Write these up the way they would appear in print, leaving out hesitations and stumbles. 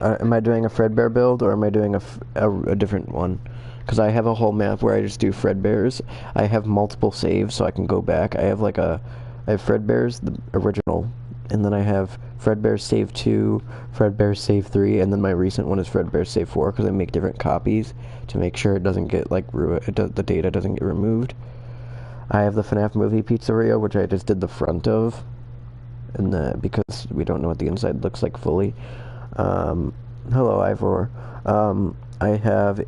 Am I doing a Fredbear build or am I doing a different one? Because I have a whole map where I just do Fredbears. I have multiple saves so I can go back. I have Fredbears, the original, and then I have Fredbear Save 2, Fredbear Save 3, and then my recent one is Fredbear Save 4 because I make different copies to make sure it doesn't get like the data doesn't get removed. I have the FNAF movie pizzeria, which I just did the front of, and because we don't know what the inside looks like fully. Um, Hello, Ivor. I have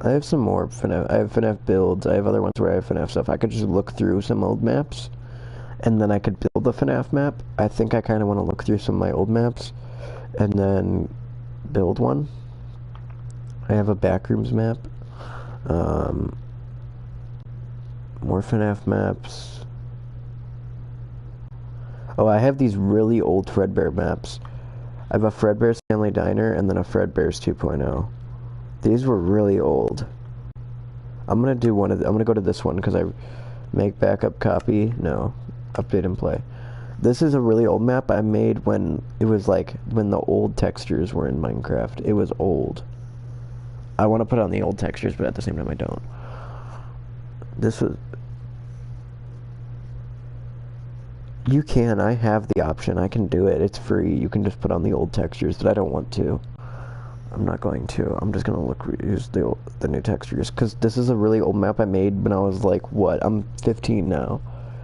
I have some more FNAF. I have FNAF builds. I have other ones where I have FNAF stuff. I could just look through some old maps, and then I could build the FNAF map. I think I kind of want to look through some of my old maps, and then build one. I have a backrooms map. Um, More FNAF maps. Oh, I have these really old Fredbear maps. I have a Fredbear's Family Diner and then a Fredbear's 2.0. These were really old. I'm gonna do I'm gonna go to this one because I make backup copy. No, update and play. This is a really old map I made when it was like when the old textures were in Minecraft. It was old. I want to put on the old textures, but at the same time I don't. This was. You can. I have the option. I can do it. It's free. You can just put on the old textures, but I don't want to. I'm not going to. I'm just gonna use the new textures because this is a really old map I made when I was like what? I'm 15 now.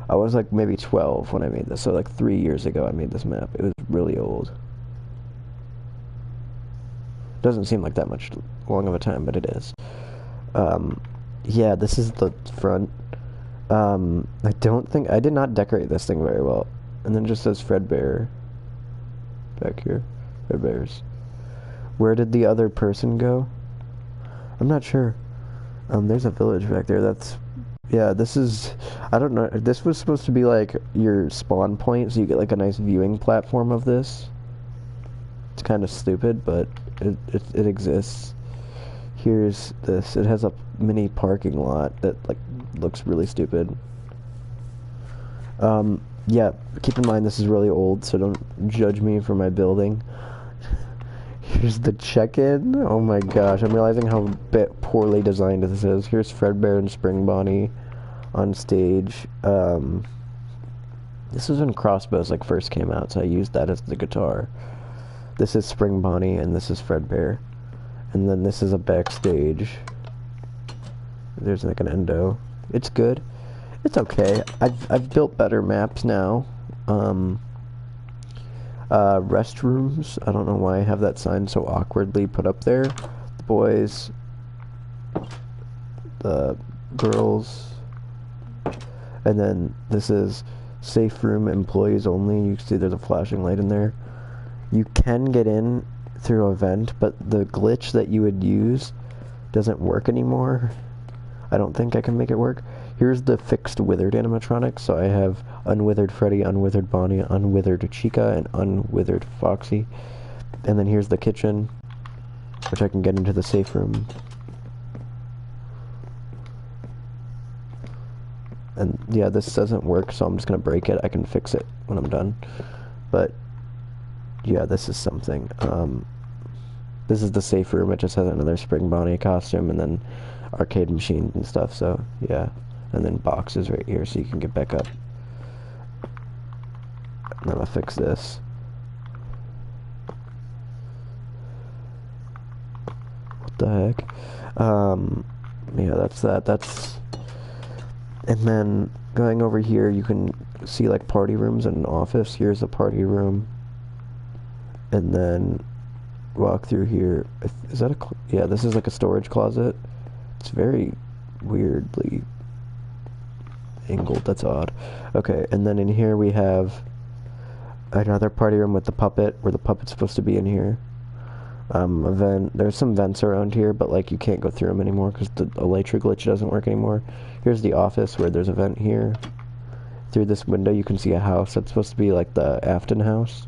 I was like maybe 12 when I made this. So like 3 years ago I made this map. It was really old. Doesn't seem like that much long of a time, but it is. Yeah, this is the front. I don't think I did not decorate this thing very well. And then it just says Fredbear back here. Fredbears. Where did the other person go? I'm not sure. There's a village back there. Yeah, this is, I don't know. This was supposed to be like your spawn point, so you get like a nice viewing platform of this. It's kind of stupid, but it exists. Here's this. It has a mini parking lot that like looks really stupid. Yeah, keep in mind this is really old, so don't judge me for my building. Here's the check-in. Oh my gosh, I'm realizing how poorly designed this is. Here's Fredbear and Spring Bonnie on stage. This was when Crossbows like first came out, so I used that as the guitar. This is Spring Bonnie, and this is Fredbear. And then this is a backstage. There's like an endo. It's good. It's okay. I've built better maps now. Restrooms. I don't know why I have that sign so awkwardly put up there. The boys. The girls. And then this is safe room employees only. You can see there's a flashing light in there. You can get in through a vent, but the glitch that you would use doesn't work anymore. I don't think I can make it work. Here's the fixed withered animatronics. So I have unwithered Freddy, unwithered Bonnie, unwithered Chica, and unwithered Foxy. And then here's the kitchen, which I can get into the safe room. And yeah, this doesn't work, so I'm just gonna break it. I can fix it when I'm done. But yeah, this is something. This is the safe room. It just has another Spring Bonnie costume and then arcade machines and stuff, so yeah. And then boxes right here so you can get back up. And then I'll fix this. What the heck? Yeah, that's that. And then going over here, you can see like party rooms and an office. Here's a party room. And then walk through here. Is that yeah, this is like a storage closet. It's very weirdly angled. That's odd. Okay, and then in here we have another party room with the puppet, where the puppet's supposed to be in here. A vent. There's some vents around here, but like you can't go through them anymore because the elytra glitch doesn't work anymore. Here's the office where there's a vent here. Through this window you can see a house. That's supposed to be like the Afton house.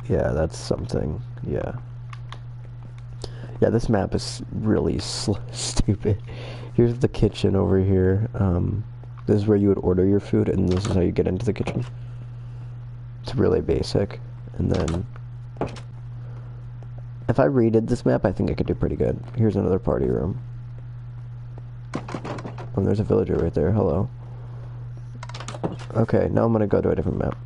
Yeah, that's something. Yeah. Yeah, this map is really stupid. Here's the kitchen over here. This is where you would order your food, and this is how you get into the kitchen. It's really basic. And then, if I redid this map, I think I could do pretty good. Here's another party room. Oh, there's a villager right there. Hello. Okay, now I'm gonna go to a different map.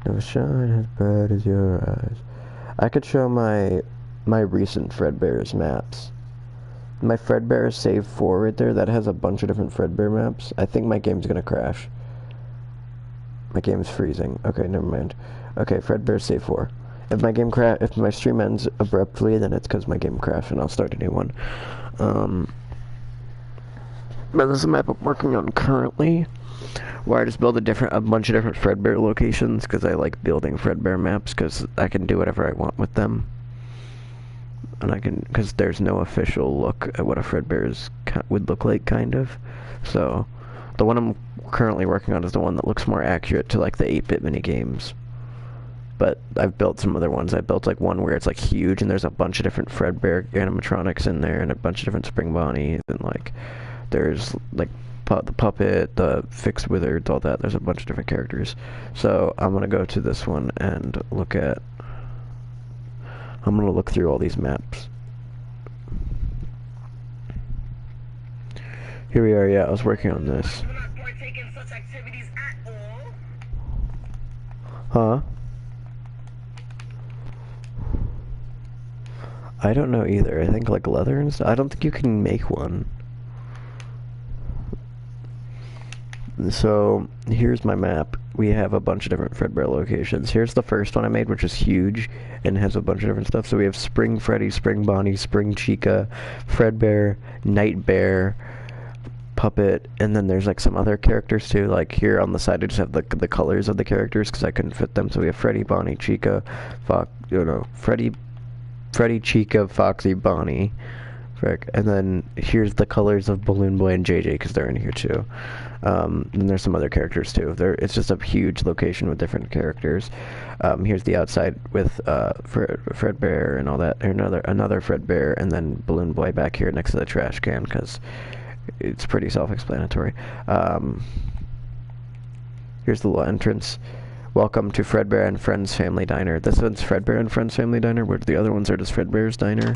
Never shine as bright as your eyes. I could show my recent Fredbear's maps. My Fredbear save 4 right there, that has a bunch of different Fredbear maps. I think my game's gonna crash. My game's freezing. Okay, never mind. Okay, Fredbear save 4. If my stream ends abruptly, then it's because my game crashed and I'll start a new one. But this is a map I'm working on currently, where I just build a bunch of different Fredbear locations, because I like building Fredbear maps, because I can do whatever I want with them. And because there's no official look at what a Fredbear would look like, kind of. So, the one I'm currently working on is the one that looks more accurate to, like, the 8-bit minigames. But I've built some other ones. I built, like, one where it's, like, huge, and there's a bunch of different Fredbear animatronics in there, and a bunch of different Spring Bonnie, and, like, there's, like, the puppet, the fixed wizards, all that. There's a bunch of different characters. So I'm gonna go to this one and I'm gonna look through all these maps. Here we are. Yeah, I was working on this. Huh? I don't know either. I think like leather and stuff. I don't think you can make one. So, here's my map. We have a bunch of different Fredbear locations. Here's the first one I made, which is huge, and has a bunch of different stuff. So we have Spring Freddy, Spring Bonnie, Spring Chica, Fredbear, Night Bear, Puppet, and then there's like some other characters too. Like here on the side I just have the colors of the characters, because I couldn't fit them. So we have Freddy, Bonnie, Chica, Freddy, Chica, Foxy, Bonnie. And then here's the colors of Balloon Boy and JJ, because they're in here too. And there's some other characters too. It's just a huge location with different characters. Here's the outside with Fredbear and all that. Another Fredbear, and then Balloon Boy back here next to the trash can, because it's pretty self-explanatory. Here's the little entrance. Welcome to Fredbear and Friends Family Diner. This one's Fredbear and Friends Family Diner, where the other ones are just Fredbear's Diner.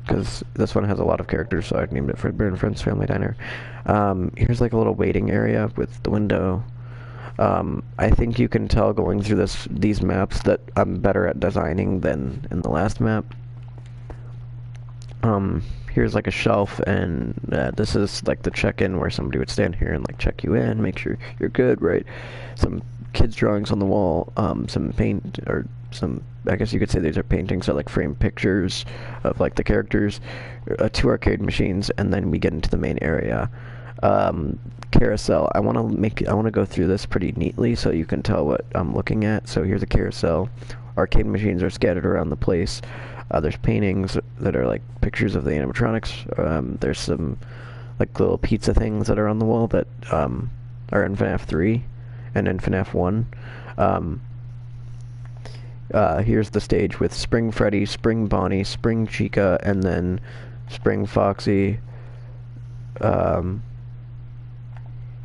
Because this one has a lot of characters, so I named it Fredbear and Friends Family Diner. Here's like a little waiting area with the window. I think you can tell going through these maps that I'm better at designing than in the last map. Here's like a shelf, and this is like the check-in where somebody would stand here and like check you in, make sure you're good, right? Some kids' drawings on the wall, I guess you could say these are paintings, so like framed pictures of like the characters, 2 arcade machines, and then we get into the main area. Carousel. I want to go through this pretty neatly so you can tell what I'm looking at. So here's a carousel. Arcade machines are scattered around the place. There's paintings that are like pictures of the animatronics. There's some like little pizza things that are on the wall that are in FNAF 3 and in FNAF 1. Here's the stage with Spring Freddy, Spring Bonnie, Spring Chica, and then Spring Foxy.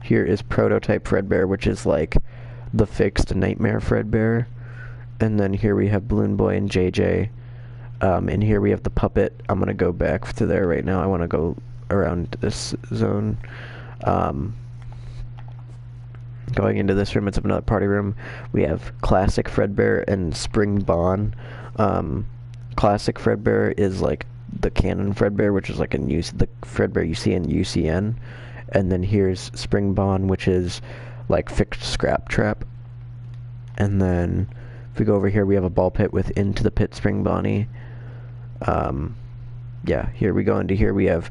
Here is Prototype Fredbear, which is like the fixed Nightmare Fredbear. And then here we have Balloon Boy and JJ. And here we have the puppet. I'm gonna go back to there right now. I want to go around this zone. Going into this room, it's another party room. We have Classic Fredbear and Spring Bon. Classic Fredbear is like the canon Fredbear, which is like the Fredbear you see in UCN. And then here's Spring Bon, which is like fixed Scrap Trap. And then if we go over here, we have a ball pit with Into the Pit Spring Bonnie. Yeah, here we go into here. We have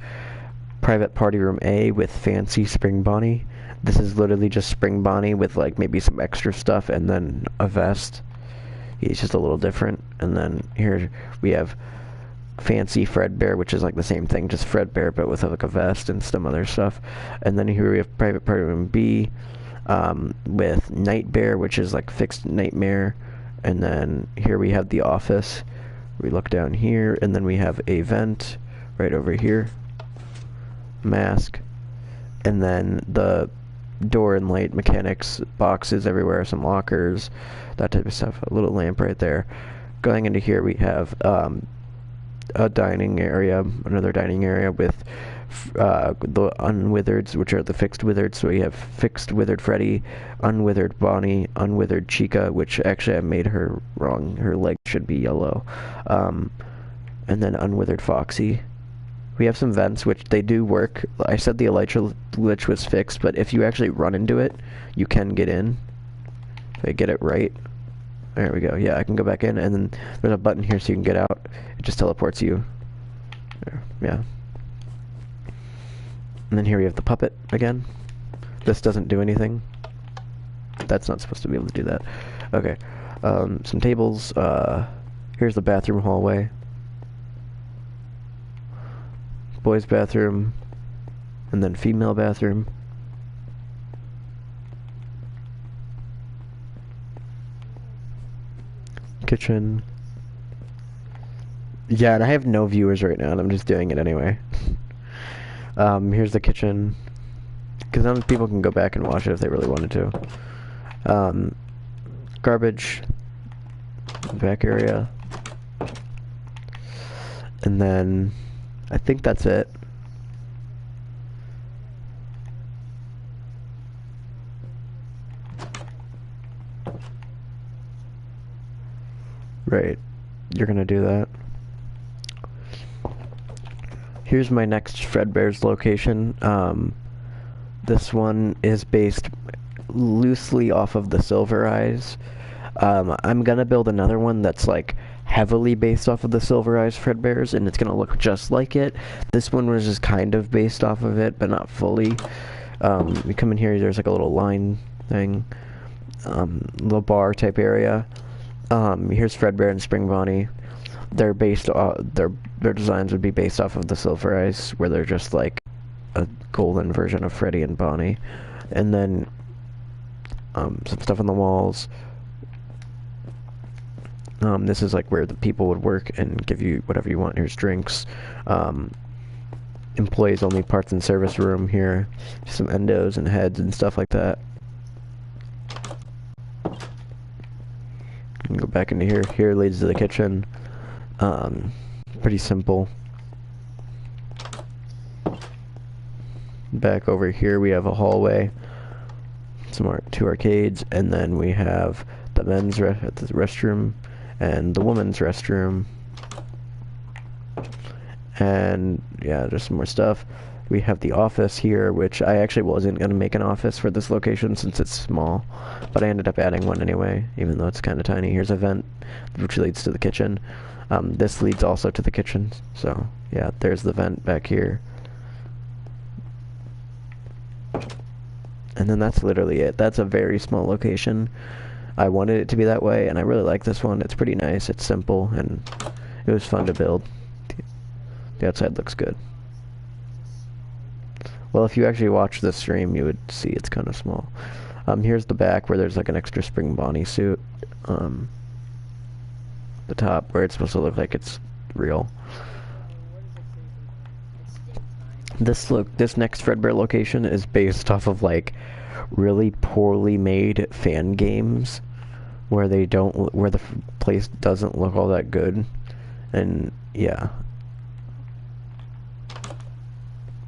Private Party Room A with Fancy Spring Bonnie. This is literally just Spring Bonnie with like maybe some extra stuff and then a vest. He's just a little different. And then here we have Fancy Fredbear, which is like the same thing, just Fredbear but with like a vest and some other stuff. And then here we have Private Party Room B. with Nightmare, which is like fixed nightmare, and then here we have the office. We look down here, and then we have a vent right over here, mask, and then the door and light mechanics, boxes everywhere, some lockers, that type of stuff. A little lamp right there. Going into here, we have a dining area, another dining area with the unwithereds, which are the fixed withered. So we have fixed withered Freddy, unwithered Bonnie, unwithered Chica, which actually I made her wrong. Her leg should be yellow. And then unwithered Foxy. We have some vents, which they do work. I said the elytra glitch was fixed, but if you actually run into it, you can get in. If I get it right. There we go. Yeah, I can go back in, and then there's a button here so you can get out. It just teleports you. There, yeah. And then here we have the puppet again. This doesn't do anything. That's not supposed to be able to do that. Okay. Some tables. Here's the bathroom hallway. Boys' bathroom. And then female bathroom. Kitchen. Yeah, and I have no viewers right now, and I'm just doing it anyway. Here's the kitchen, because then people can go back and watch it if they really wanted to. Garbage, back area, and then I think that's it. Right, you're gonna do that. Here's my next Fredbear's location. This one is based loosely off of the Silver Eyes. I'm gonna build another one that's like heavily based off of the Silver Eyes Fredbears, and it's gonna look just like it. This one was just kind of based off of it, but not fully. We come in here, there's like a little line thing, little bar type area. Here's Fredbear and Spring Bonnie. They're based their designs would be based off of the Silver Eyes, where they're just like a golden version of Freddy and Bonnie. And then some stuff on the walls. This is like where the people would work and give you whatever you want. Here's drinks. Employees only parts and service room here. Some endos and heads and stuff like that. You can go back into here. Here leads to the kitchen. Pretty simple. Back over here we have a hallway, two arcades, and then we have the men's restroom and the women's restroom. And yeah, there's some more stuff. We have the office here, which I actually wasn't going to make an office for this location since it's small, but I ended up adding one anyway, even though it's kind of tiny. Here's a vent, which leads to the kitchen. This leads also to the kitchen, so yeah, there's the vent back here. And then that's literally it. That's a very small location. I wanted it to be that way, and I really like this one. It's pretty nice, it's simple, and it was fun to build. The outside looks good. Well, if you actually watch the stream, you would see it's kind of small. Here's the back where there's like an extra Spring Bonnie suit. The top where it's supposed to look like it's real. This next Fredbear location is based off of like really poorly made fan games where the place doesn't look all that good, and yeah.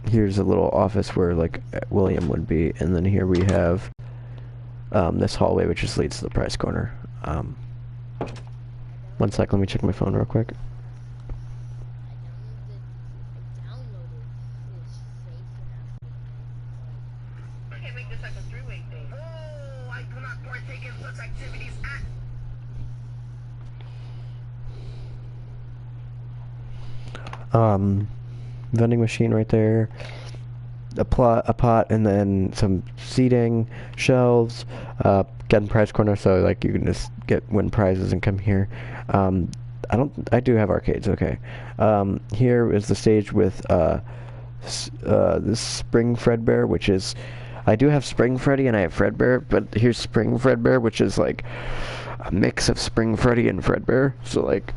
Here's a little office where like William would be, and then here we have this hallway which just leads to the prize corner. One sec, let me check my phone real quick. Vending machine right there, a pot, and then some seating, shelves, getting prize corner, so like you can just win prizes and come here. I do have arcades, okay. Here is the stage with this Spring Fredbear, which is, I do have Spring Freddy and I have Fredbear, but here's Spring Fredbear, which is like a mix of Spring Freddy and Fredbear. So like,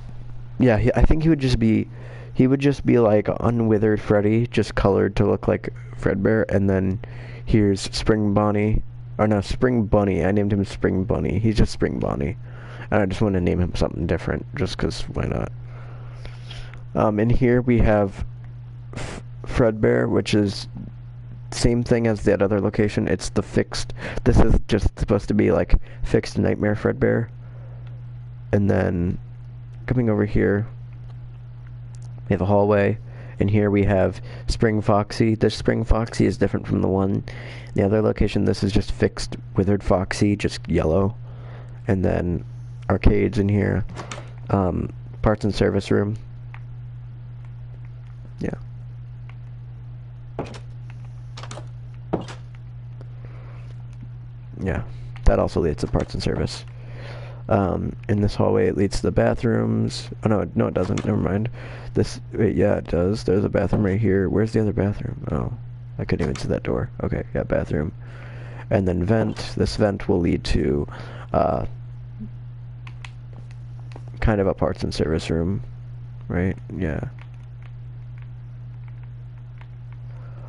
yeah, I think he would just be like unwithered Freddy, just colored to look like Fredbear, and then here's Spring Bonnie, or no, Spring Bunny. I named him Spring Bunny. He's just Spring Bunny, and I just want to name him something different, just 'cause why not? In here we have Fredbear, which is same thing as that other location. It's the fixed. This is just supposed to be like fixed Nightmare Fredbear, and then coming over here, we have a hallway, and here we have Spring Foxy. This Spring Foxy is different from the other location. This is just fixed Withered Foxy, just yellow, and then arcades in here, parts and service room. Yeah. Yeah, that also leads to parts and service. In this hallway, it leads to the bathrooms. Oh, no, it doesn't. Never mind. Wait, yeah, it does. There's a bathroom right here. Where's the other bathroom? Oh, I couldn't even see that door. Okay, yeah, bathroom. And then vent. This vent will lead to, kind of a parts and service room, right? Yeah.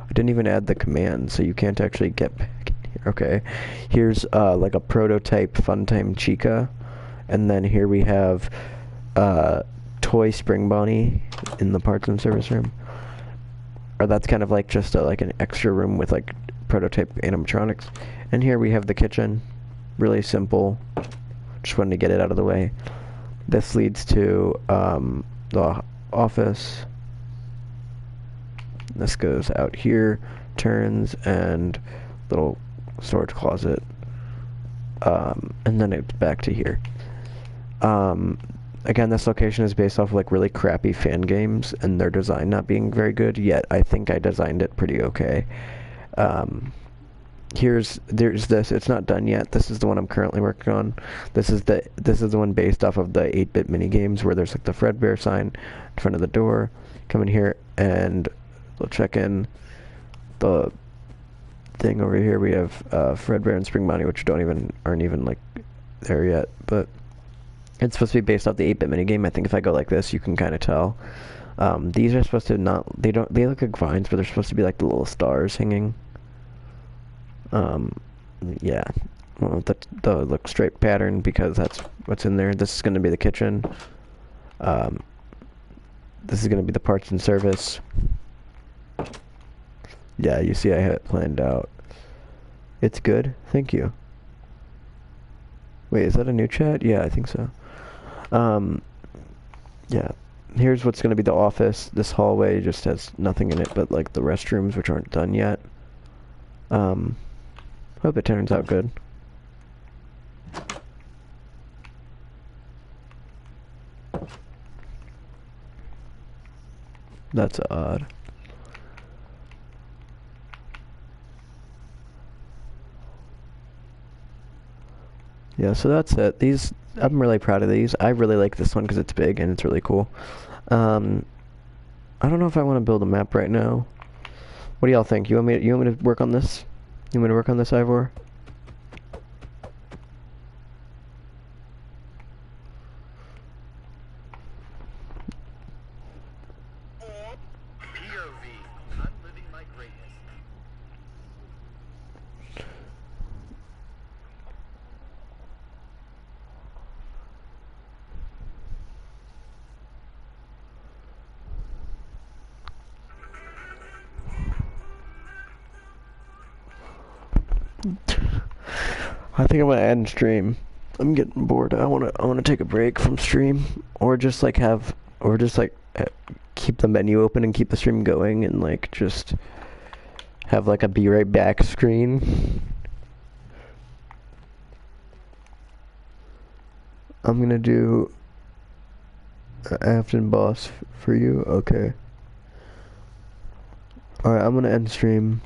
I didn't even add the command, so you can't actually get back in here. Okay. Here's, like a prototype Funtime Chica. And then here we have Toy Spring Bonnie in the parts and service room. Or that's kind of like just like an extra room with like prototype animatronics. And here we have the kitchen. Really simple. Just wanted to get it out of the way. This leads to the office. This goes out here, turns, and little storage closet. And then it's back to here. Again, this location is based off of like really crappy fan games and their design not being very good, yet I think I designed it pretty okay. There's this, it's not done yet. This is the one I'm currently working on. This is the one based off of the 8-bit mini games where there's like the Fredbear sign in front of the door. Come in here and we'll check in the thing over here. We have Fredbear and Spring Bonnie, which aren't even like there yet, but it's supposed to be based off the 8-bit minigame. I think if I go like this, you can kind of tell. These are supposed to they look like vines, but they're supposed to be like the little stars hanging. Yeah. Well, the look straight pattern, because that's what's in there. This is going to be the kitchen. This is going to be the parts and service. Yeah, you see I had it planned out. It's good. Thank you. Wait, is that a new chat? Yeah, I think so. Yeah. Here's what's going to be the office. This hallway just has nothing in it but like the restrooms, which aren't done yet. Hope it turns out good. That's odd. Yeah, so that's it. I'm really proud of these. I really like this one because it's big and it's really cool. I don't know if I want to build a map right now. What do y'all think? You want me to work on this? You want me to work on this, Ivor? I think I'm gonna end stream. I'm getting bored. I wanna take a break from stream, or just like keep the menu open and keep the stream going, and like just have like a be right back screen. I'm gonna do Afton boss for you. Okay. Alright, I'm gonna end stream.